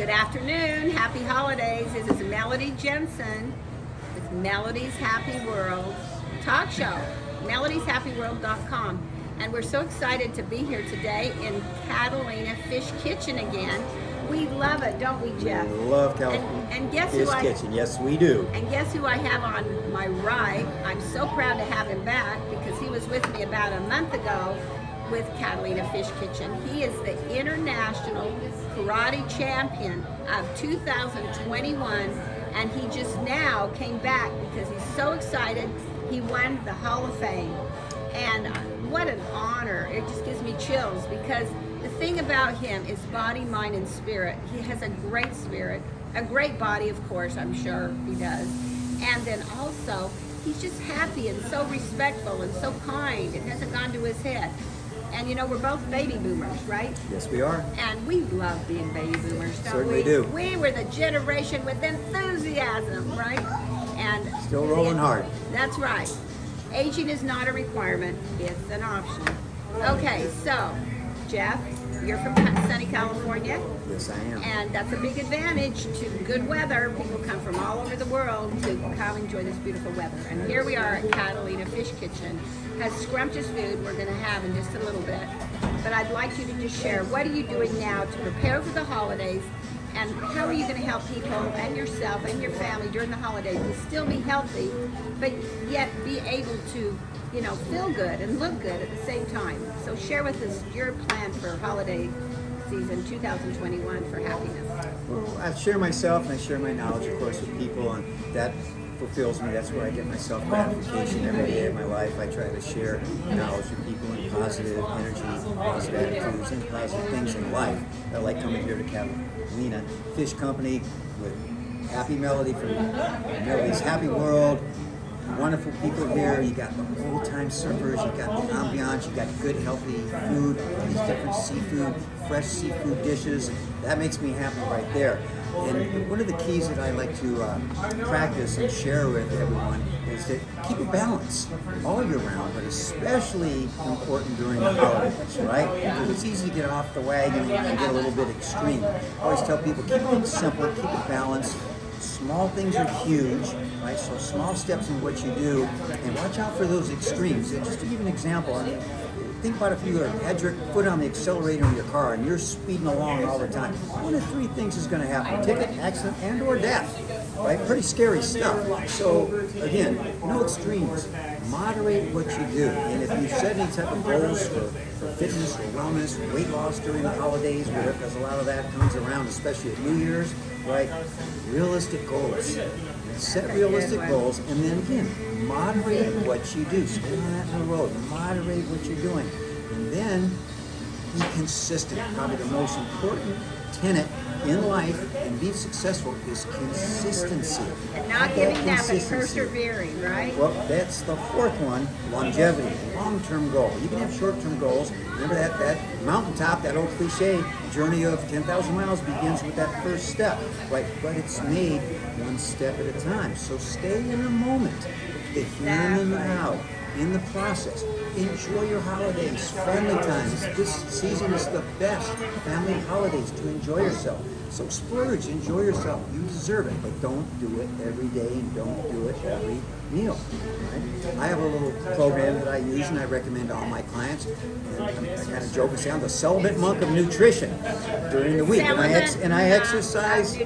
Good afternoon. Happy holidays. This is Melody Jensen with Melody's Happy World talk show, melodyshappyworld.com. And we're so excited to be here today in Catalina Fish Kitchen again. We love it, don't we, Jeff? We love California and guess Fish who Kitchen. Yes, we do. And guess who I have on my right? I'm so proud to have him back because he was with me about a month ago with Catalina Fish Kitchen. He is the international karate champion of 2021, and he just now came back because he's so excited. He won the Hall of Fame, and what an honor. It just gives me chills because the thing about him is body, mind, and spirit. He has a great spirit, a great body, of course, I'm sure he does, and then also he's just happy and so respectful and so kind. It hasn't gone to his head. And you know, we're both baby boomers, right? Yes, we are. And we love being baby boomers, don't Certainly we? do. We were the generation with enthusiasm, right? And Still rolling hard. That's right. Aging is not a requirement, it's an option. Okay, so, Jeff, you're from sunny California. Yes, I am. And that's a big advantage to good weather. People come from all over the world to come enjoy this beautiful weather. And here we are at Catalina Fish Kitchen. Has scrumptious food we're going to have in just a little bit. But I'd like you to just share, what are you doing now to prepare for the holidays? And how are you going to help people and yourself and your family during the holidays to still be healthy, but yet be able to, you know, feel good and look good at the same time? So share with us your plan for holiday season 2021 for happiness. Well, I share myself and I share my knowledge, of course, with people, and that fulfills me. That's where I get my self-gratification every day of my life. I try to share knowledge with people and positive energy, positive attitudes, and positive things in life. I like coming here to Catalina Fish Company with Happy Melody from Melody's Happy World. Wonderful people here. You got the old-time surfers, you got the ambiance, you got good, healthy food, these different seafood, fresh seafood dishes. That makes me happy right there. And one of the keys that I like to practice and share with everyone is to keep a balance all year round, but especially important during the holidays, right? Because it's easy to get off the wagon and get a little bit extreme. I always tell people, keep it simple, keep it balanced. Small things are huge, right? So small steps in what you do, and watch out for those extremes. And just to give an example, I mean, think about if you had your foot on the accelerator in your car and you're speeding along all the time. One of three things is going to happen: ticket, accident, and or death. Right? Pretty scary stuff. So again, no extremes. Moderate what you do. And if you set any type of goals for fitness or wellness, weight loss during the holidays, because a lot of that comes around, especially at New Year's, right? Realistic goals. Set realistic goals, and then again, moderate what you do. Stay on that road. Moderate what you're doing. And then be consistent. Probably the most important tenet in life and being successful is consistency. And not giving up and persevering, right? Well, that's the fourth one, longevity, long-term goal. You can have short-term goals. Remember that mountaintop, that old cliche, journey of 10,000 miles begins with that first step, right? But it's made one step at a time. So stay in the moment, the here and the now, in the process. Enjoy your holidays, family times. This season is the best family holidays to enjoy yourself. So splurge, enjoy yourself. You deserve it, but don't do it every day and don't do it every meal. Right? I have a little program that I use and I recommend to all my clients. And I kind of joke and say I'm the celibate monk of nutrition during the week, and I exercise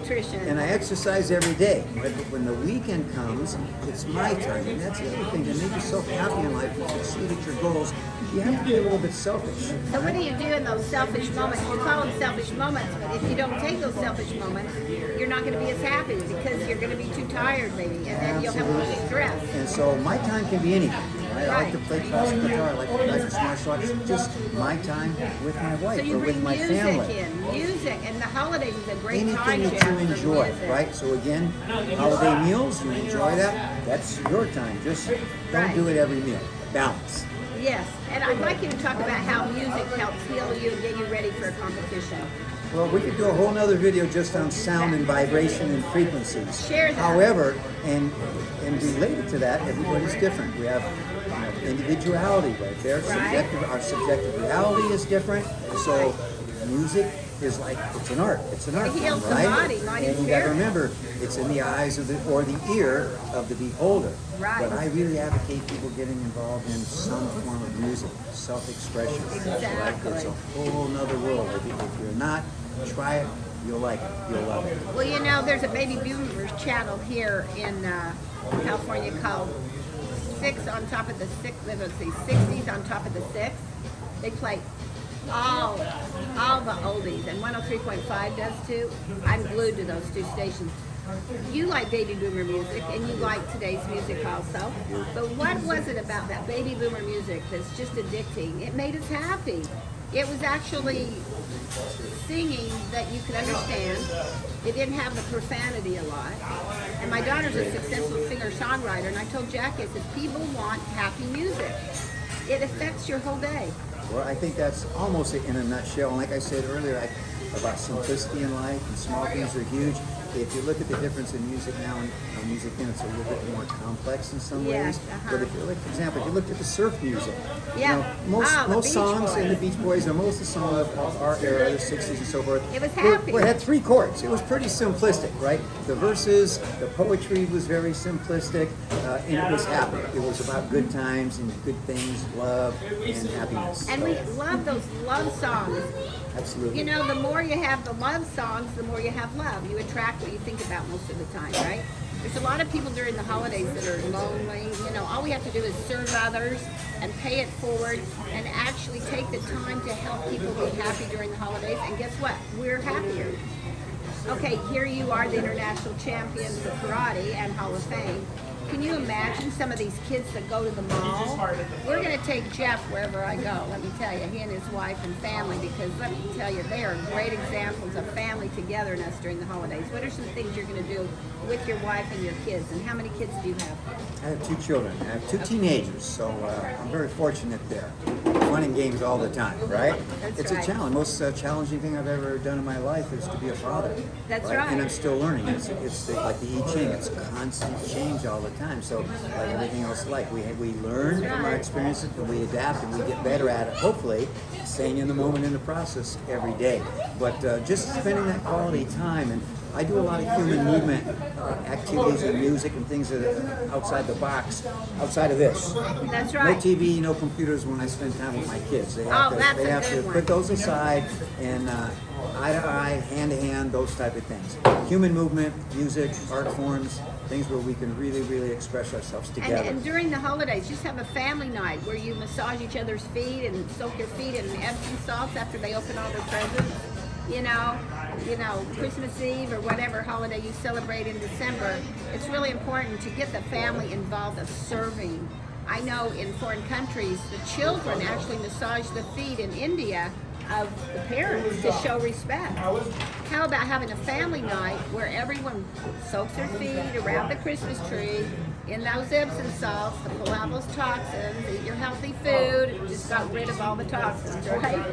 every day. But when the weekend comes, it's my time, and that's the other thing. To make yourself happy in life and succeed at your goals, you have to be a little bit selfish. So what do you do in those selfish moments? You call them selfish moments, but if you don't take those selfish moments, you're not going to be as happy because you're going to be too tired maybe, and then you'll have a lot of stress. And so my time can be anything. Right? I like to play classical guitar, I like to practice martial arts, just my time with my wife or with my family. Music, and the holidays is a great Anything time that you enjoy, right? So again, holiday meals, you enjoy that, that's your time. Just don't do it every meal. Balance. Yes, and I'd like you to talk about how music helps heal you and get you ready for a competition. Well, we could do a whole nother video just on sound and vibration and frequencies. Share that. However, and related to that, everybody's different. We have individuality right there. Right. Our subjective reality is different. So music is like, it's an art. It's an art It heals form, the right? body, mind and And you got to spirit. remember, it's in the eyes of the, or the ear of the beholder. Right. But I really advocate people getting involved in some form of music, self-expression. Exactly. It's a whole nother world. If you're not, try it. You'll like it. You'll love it. Well, you know, there's a baby boomers channel here in California called Six on top of the Six. Let's see, 60s on top of the Six. They play all the oldies, and 103.5 does too. I'm glued to those two stations. You like baby boomer music, and you like today's music also. But what was it about that baby boomer music that's just addicting? It made us happy. It was actually singing that you could understand. It didn't have the profanity a lot. And my daughter's a successful singer-songwriter, and I told Jackie, I said, people want happy music. It affects your whole day. Well, I think that's almost it in a nutshell. And like I said earlier, about simplicity in life, and small things are huge. If you look at the difference in music now, and music then, it's a little bit more complex in some Yes, ways. uh-huh. But if you look, for example, if you looked at the surf music, Yeah. most The Beach songs in the Boys. Beach Boys, or most of the songs of our era, the 60s and so forth, It was happy. had three chords. It was pretty simplistic, right? The verses, the poetry was very simplistic, and it was happy. It was about good times and good things, love and happiness. And we love those love songs. Absolutely. You know, the more you have the love songs, the more you have love. You attract what you think about most of the time, right? There's a lot of people during the holidays that are lonely. You know, all we have to do is serve others and pay it forward and actually take the time to help people be happy during the holidays. And guess what? We're happier. Okay, here you are, the international champions of karate and Hall of Fame. Can you imagine some of these kids that go to the mall? We're going to take Jeff wherever I go, let me tell you, he and his wife and family, because let me tell you, they are great examples of family togetherness during the holidays. What are some things you're going to do with your wife and your kids, and how many kids do you have? I have two children. I have two teenagers, so I'm very fortunate there. Fun and games all the time, right? That's it's right. a challenge. Most challenging thing I've ever done in my life is to be a father. That's right. And I'm still learning. It's like the I Ching. It's constant change all the time. So like everything else in life, we learn from our experiences, and we adapt, and we get better at it. Hopefully, staying in the moment in the process every day. But just spending that quality time, and I do a lot of human movement activities and music and things that are outside the box, outside of this. That's No right. TV, no computers when I spend time with my kids. They have Oh, that's they a have good to one. put those aside and eye to eye, hand to hand, those type of things. Human movement, music, art forms, things where we can really, really express ourselves together. And during the holidays, just have a family night where you massage each other's feet and soak your feet in Epsom salts after they open all their presents. You know, Christmas Eve or whatever holiday you celebrate in December, it's really important to get the family involved of serving. I know in foreign countries, the children actually massage the feet in India of the parents to show respect. How about having a family night where everyone soaks their feet around the Christmas tree in those Epsom salts to pull out those toxins, eat your healthy food, just got rid of all the toxins, right?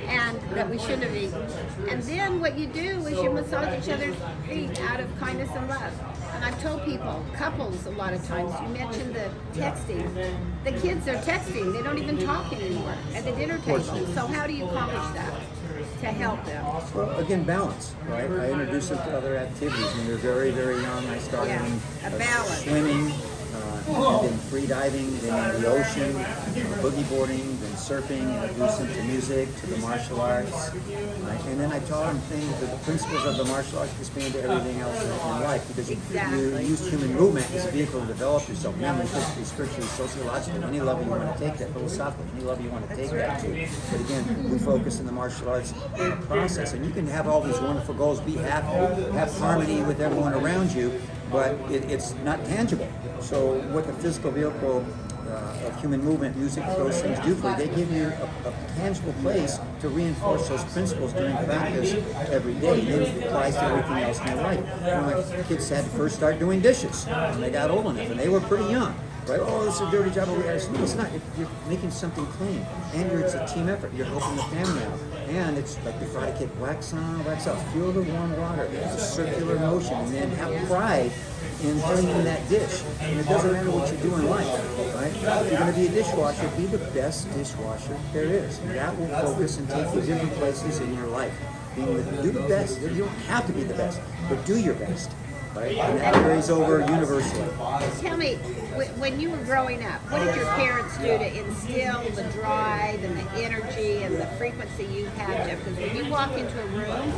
And that we shouldn't have eaten. And then what you do is you massage each other's feet out of kindness and love. And I've told people, couples a lot of times, you mentioned the texting. The kids are texting, they don't even talk anymore at the dinner table. So how do you accomplish that to help them? Well, again, balance, right? I introduce them to other activities. When they're very, very young, I started Yeah, them a balance. swimming, then free diving, then in the ocean, boogie boarding, then surfing, introduce them to music, to the martial arts. Right? And then I taught them things, the principles of the martial arts expand to everything else in life, because you Exactly. use human movement as a vehicle to develop yourself mentally, physically, spiritually, sociologically, any level you want to take that, philosophically, any level you want to take that to. But again, we focus in the martial arts process, and you can have all these wonderful goals, be happy, have harmony with everyone around you, but it's not tangible. So what the physical vehicle of human movement, music, those things do for you, they give you a tangible place to reinforce those principles during practice every day. And it applies to everything else in your life. When my kids had to first start doing dishes when they got old enough, and they were pretty young. Right? Oh, this is a dirty job. No, it's not. You're making something clean, and it's a team effort. You're helping the family out, and it's like the Karate Kid: wax on, wax off. Feel the warm water. It's a circular motion, and then have pride in cleaning that dish. And it doesn't matter what you do in life, right? If you're going to be a dishwasher, be the best dishwasher there is. And that will focus and take you different places in your life. do the best. You don't have to be the best, but do your best. Right? And that carries over universally. Tell me, when you were growing up, what did your parents do to instill the drive and the energy and the frequency you have, Jeff? Because when you walk into a room,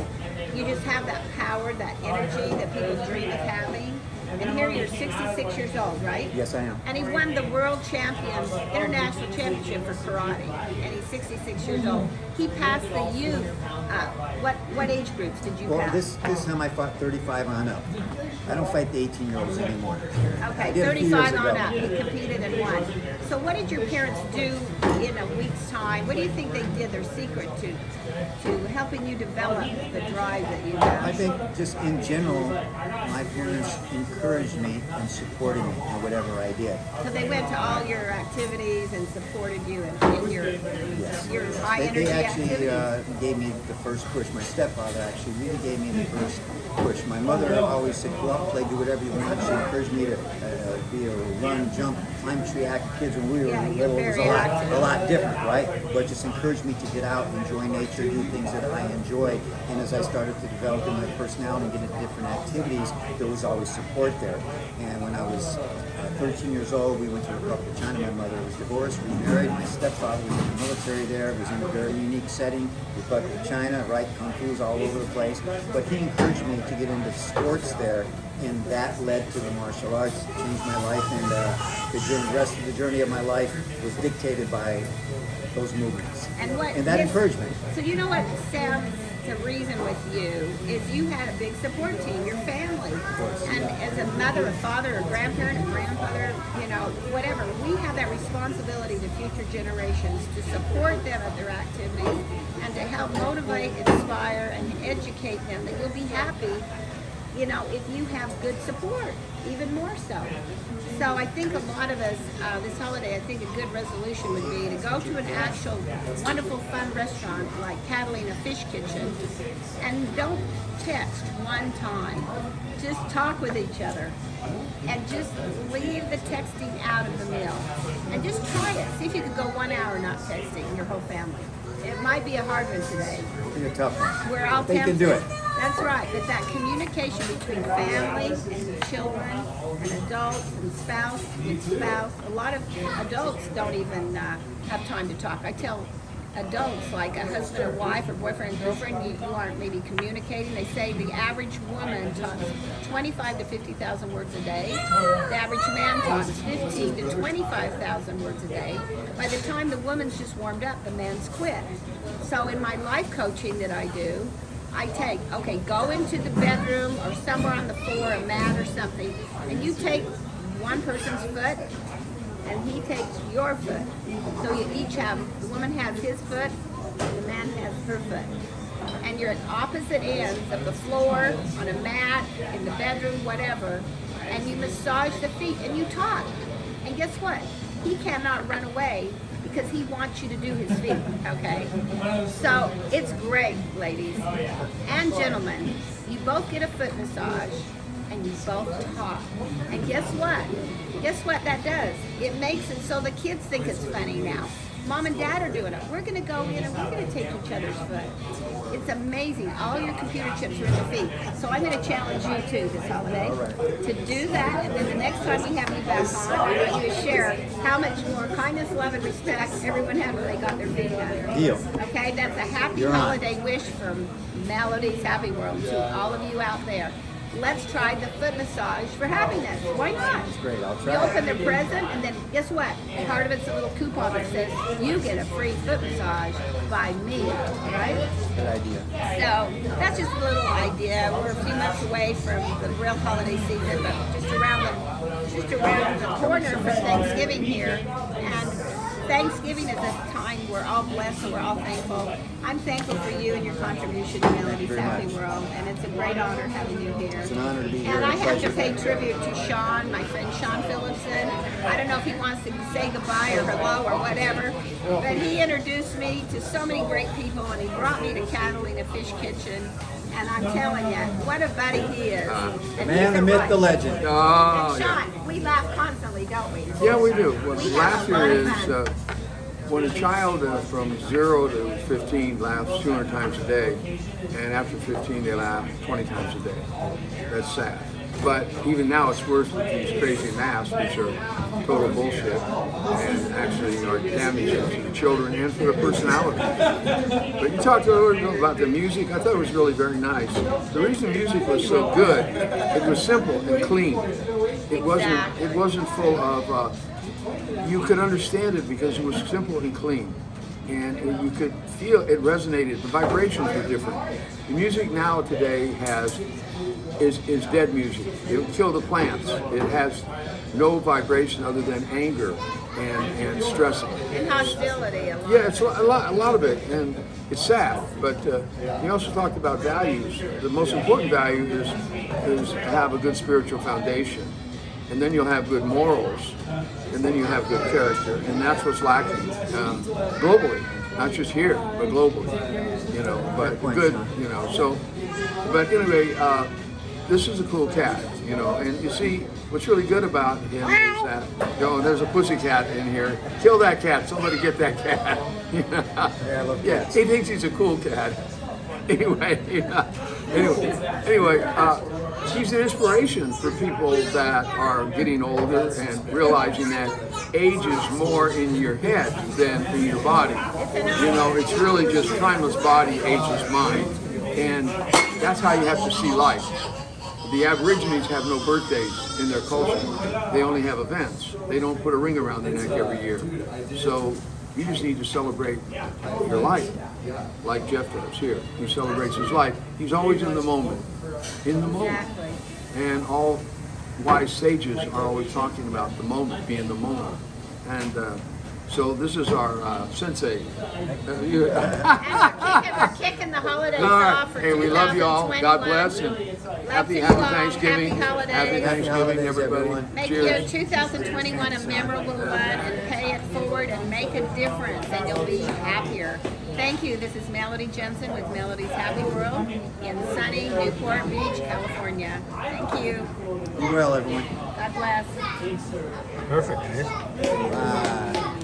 you just have that power, that energy that people dream of having. And here you're 66 years old, right? Yes, I am. And he won the world champion, international championship for karate. And he's 66 years old. He passed the youth. What age groups did you pass? This time I fought 35 on up. I don't fight the 18-year-olds anymore. Okay, 35 on up. He competed and won. So what did your parents do in a week's time? What do you think they did, their secret to helping you develop the drive that you have? I think just in general, my parents encouraged me and supported me in whatever I did. So they went to all your activities and supported you in your high energy They actually activities? gave me the first push. My stepfather actually really gave me the first push. My mother always said, go out, play, do whatever you want. She encouraged me to be able to run, jump, climb tree, active kids when we were little. It was a lot different, right? But just encouraged me to get out, enjoy nature, do things that I enjoy. And as I started to develop in my personality and get into different activities, there was always support there. And when I was 13 years old, we went to the Republic of China. My mother was divorced, remarried. My stepfather was in the military there. It was in a very unique setting. Republic of China, right? Kung Fu's all over the place. But he encouraged me to get into sports there, and that led to the martial arts. It changed my life, and the rest of the journey of my life was dictated by those movements. And that encouraged me. So you know what sounds to reason with you is you had a big support team, your family. And as a mother, a father, a grandparent, a grandfather, whatever, we have that responsibility to future generations to support them at their activities and to help motivate, inspire, and educate them that you'll be happy, if you have good support, even more so. So I think a lot of us, this holiday, I think a good resolution would be to go to an actual wonderful, fun restaurant like Catalina Fish Kitchen and don't text one time. Just talk with each other and just leave the texting out of the meal. And just try it. See if you could go 1 hour not texting your whole family. It might be a hard one today. It'll be a tough one. We're all they tempted. can do it. That's right, but that communication between family and children and adults and spouse, a lot of adults don't even have time to talk. I tell adults, like a husband or wife or boyfriend and girlfriend, you aren't maybe communicating. They say the average woman talks 25 to 50,000 words a day. The average man talks 15 to 25,000 words a day. By the time the woman's just warmed up, the man's quit. So in my life coaching that I do, I take, go into the bedroom or somewhere on the floor, a mat or something, and you take one person's foot and he takes your foot. So you each have, the woman has his foot, the man has her foot. And you're at opposite ends of the floor, on a mat, in the bedroom, whatever, and you massage the feet and you talk. And guess what? He cannot run away because he wants you to do his feet, okay? So it's great, ladies and gentlemen. You both get a foot massage and you both talk. And guess what? Guess what that does? It makes it so the kids think it's funny now. Mom and Dad are doing it. We're going to go in and we're going to take each other's foot. It's amazing. All your computer chips are in the feet. So I'm going to challenge you too this holiday to do that. And then the next time we have you back on, I want you to share how much more kindness, love, and respect everyone had when they got their feet done. Deal. Okay, that's a happy holiday wish from Melody's Happy World to all of you out there. Let's try the foot massage for happiness. Why not? That's great. I'll try. You open the present, and then guess what? Part of it's a little coupon that says you get a free foot massage by me. Right? Good idea. So that's just a little idea. We're a few months away from the real holiday season, but just around the corner from Thanksgiving here. And Thanksgiving is a time we're all blessed and we're all thankful. I'm thankful for you and your contribution to Melody's Happy World, and it's a great honor having you here. It's an honor to be here. And I have to Pleasure. pay tribute to Sean, my friend Sean Phillipson. I don't know if he wants to say goodbye or hello or whatever, but he introduced me to so many great people, and he brought me to Catalina Fish Kitchen. And I'm telling you, what a buddy he is. And Man, the myth, the legend. And Sean, we laugh constantly, don't we? Yeah, we do. Well, We have last a lot year of is fun. when a child from 0 to 15 laughs 200 times a day, and after 15 they laugh 20 times a day, that's sad. But even now it's worse with these crazy masks, which are total bullshit and actually are damaging to the children and for their personality. But you talked a little bit about the music. I thought it was really very nice. The reason the music was so good, it was simple and clean. It wasn't full of. You could understand it because it was simple and clean. And you could feel it resonated. The vibrations were different. The music now today is dead music. It will kill the plants. It has no vibration other than anger and stressing. And hostility. Yeah, it's a lot of it, and it's sad. But he also talked about values. The most important value is to have a good spiritual foundation, and then you'll have good morals, and then you have good character, and that's what's lacking globally, not just here, but globally. You know, but good. You know, so. But anyway, this is a cool cat. You know, and you see what's really good about him is that there's a pussy cat in here. Kill that cat! Somebody get that cat. Yeah, I love Yeah, cats. he thinks he's a cool cat. Anyway, he's an inspiration for people that are getting older and realizing that age is more in your head than in your body. You know, it's really just timeless body, ageless mind, and that's how you have to see life. The Aborigines have no birthdays in their culture. They only have events. They don't put a ring around their neck every year. So you just need to celebrate your life, like Jeff does here. He celebrates his life. He's always in the moment. In the moment. Exactly. And all wise sages are always talking about the moment, being the moment. And so this is our sensei. And we're kicking the holidays All right. off for Hey, we love you all. God 2021. bless and happy you all. Thanksgiving. Happy holidays. Happy Thanksgiving, holidays, everybody. everyone. Make Cheers. your 2021 a memorable one and pay it forward and make a difference, and you'll be happier. Thank you. This is Melody Jensen with Melody's Happy World in sunny Newport Beach, California. Thank you. Be well, everyone. God bless. Perfect. Bye.